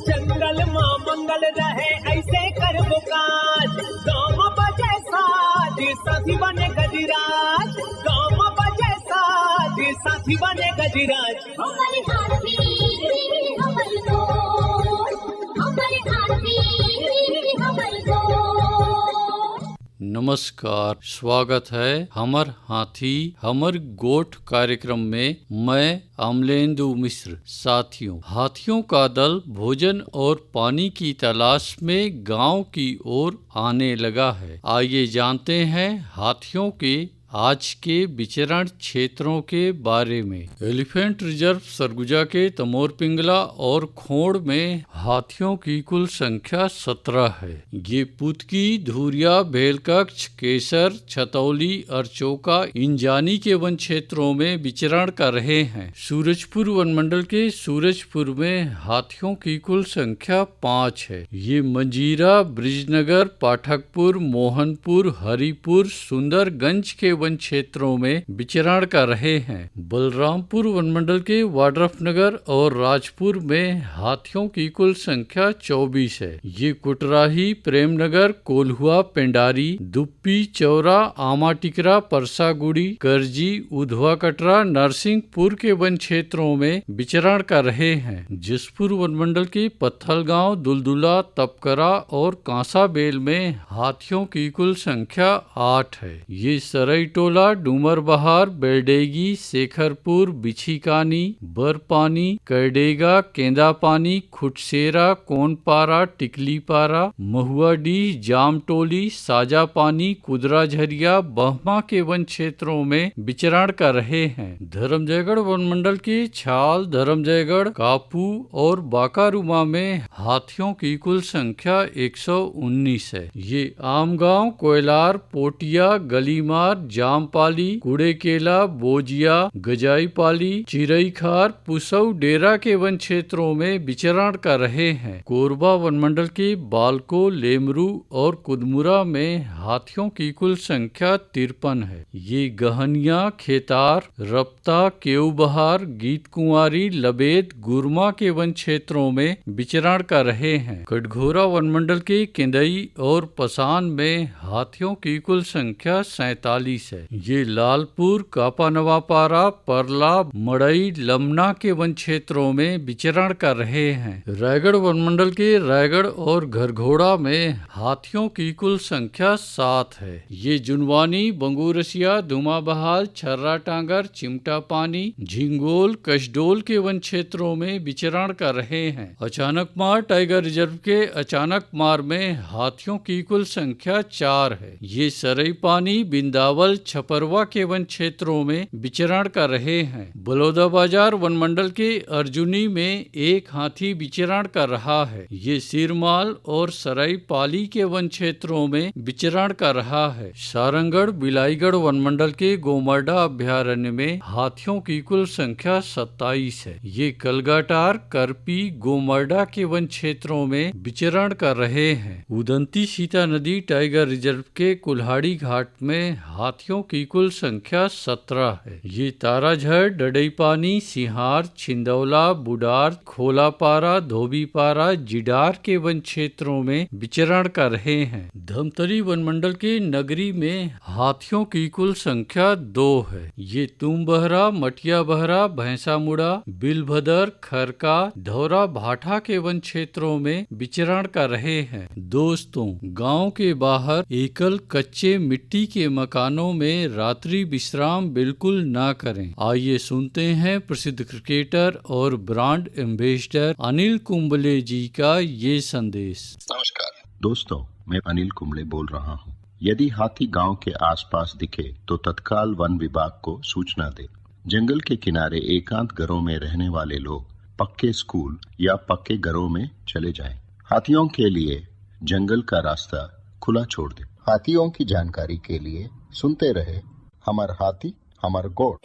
जंगल मां मंगल रहे ऐसे कर बुकाज, गाँव बजे साज साथी बने गजराज, गाँव बजे साज साथी बने गजराज। हमारे हाथी हमर गोर, हमारे हाथी हमर गोर। नमस्कार, स्वागत है हमर हाथी हमर गोठ कार्यक्रम में। मैं अमलेंदु मिश्र। साथियों, हाथियों का दल भोजन और पानी की तलाश में गांव की ओर आने लगा है। आइए जानते हैं हाथियों के आज के विचरण क्षेत्रों के बारे में। एलिफेंट रिजर्व सरगुजा के तमोर पिंगला और खोड़ में हाथियों की कुल संख्या 17 है। ये पुतकी, धुरिया, भेलकक्ष, केसर, छतौली, अरचोका, इंजानी के वन क्षेत्रों में विचरण कर रहे हैं। सूरजपुर वन मंडल के सूरजपुर में हाथियों की कुल संख्या 5 है। ये मंजीरा, ब्रिजनगर, पाठकपुर, मोहनपुर, हरिपुर, सुंदरगंज के वन क्षेत्रों में विचरण कर रहे हैं। बलरामपुर वन मंडल के वाड्रफनगर और राजपुर में हाथियों की कुल संख्या 24 है। ये कुटराही, प्रेमनगर, कोल्हुआ, पेंडारी, दुप्पी, चौरा, आमाटिकरा, परसागुड़ी, करजी, उधवा कटरा, नरसिंहपुर के वन क्षेत्रों में विचरण कर रहे हैं। जसपुर वन मंडल के पत्थलगांव, दुलदुला, तपकरा और कांसाबेल में हाथियों की कुल संख्या 8 है। ये सरईटोला, डूमरबहार, बेलडेगी, शेखरपुर, बिछीकानी, बरपानी, करडेगा, केंदापानी, खुटसेरा, कोनपारा, टिकलीपारा, महुआडीह, जामटोली, साजापानी, कुदराझरिया, बहमा के वन क्षेत्रों में विचरण कर रहे हैं। धर्मजयगढ़ वन मंडल के छाल, धर्मजयगढ़, कापू और बाकारुमा में हाथियों की कुल संख्या 119 है। ये आमगांव, कोयलार, पोटिया, गलीमार, जामपाली, कुड़ेकेला, बोजिया, गजाईपाली, चिरईखार, पुसौ, डेरा के वन क्षेत्रों में विचरण कर रहे हैं। कोरबा वन मंडल के बालको, लेमरू और कुदमुरा में हाथियों की कुल संख्या 53 है। ये गहनिया, खेतार, रप्ता, केवबहार, गीत कुंवारी, लबेद, गुरमा के वन क्षेत्रों में विचरण कर रहे हैं। कटघोरा वन मंडल के केंदई और पसान में हाथियों की कुल संख्या 47 है। ये लालपुर, कापानवापारा, परला, मड़ई, लमना के वन क्षेत्रों में विचरण कर रहे हैं। रायगढ़ वन मंडल के रायगढ़ और घरघोड़ा में हाथियों की कुल संख्या 7 है। ये जुनवानी, बंगूरसिया, धुमाबहाल, छर्रा टांगर, चिमटा पानी, झिंगोल, कशडोल के वन क्षेत्रों में विचरण कर रहे हैं। अचानकमार टाइगर रिजर्व के अचानकमार में हाथियों की कुल संख्या 4 है। ये सरई पानी, बिंदावल, छपरवा के वन क्षेत्रों में विचरण कर रहे हैं। बलौदाबाजार वन मंडल के अर्जुनी में एक हाथी विचरण कर रहा है। ये सिरमाल और सराई पाली के वन क्षेत्रों में विचरण कर रहा है। सारंगढ़, बिलाईगढ़ वन मंडल के गोमर्डा अभ्यारण्य में हाथियों की कुल संख्या 27 है। ये कलगाटार, करपी, गोमर्डा के वन क्षेत्रों में विचरण कर रहे हैं। उदंती सीता नदी टाइगर रिजर्व के कुल्हाड़ी घाट में हाथियों की कुल संख्या 17 है। ये ताराझर, डडईपानी, सिहार, छिंदौला, बुडार, खोलापारा, धोबीपारा, जिडार के वन क्षेत्रों में विचरण कर रहे हैं। धमतरी वन मंडल के नगरी में हाथियों की कुल संख्या 2 है। ये तुम्बहरा, मटिया बहरा, भैंसामुड़ा, बिलभदर, खरका, धौरा भाठा के वन क्षेत्रों में विचरण कर रहे हैं। दोस्तों, गांव के बाहर एकल कच्चे मिट्टी के मकानों में रात्रि विश्राम बिल्कुल ना करें। आइए सुनते हैं प्रसिद्ध क्रिकेटर और ब्रांड एम्बेसडर अनिल कुंबले जी का ये संदेश। नमस्कार दोस्तों, मैं अनिल कुंबले बोल रहा हूँ। यदि हाथी गांव के आसपास दिखे तो तत्काल वन विभाग को सूचना दे। जंगल के किनारे एकांत घरों में रहने वाले लोग पक्के स्कूल या पक्के घरों में चले जाएं। हाथियों के लिए जंगल का रास्ता खुला छोड़ दे। हाथियों की जानकारी के लिए सुनते रहे हमार हाथी हमार गोठ।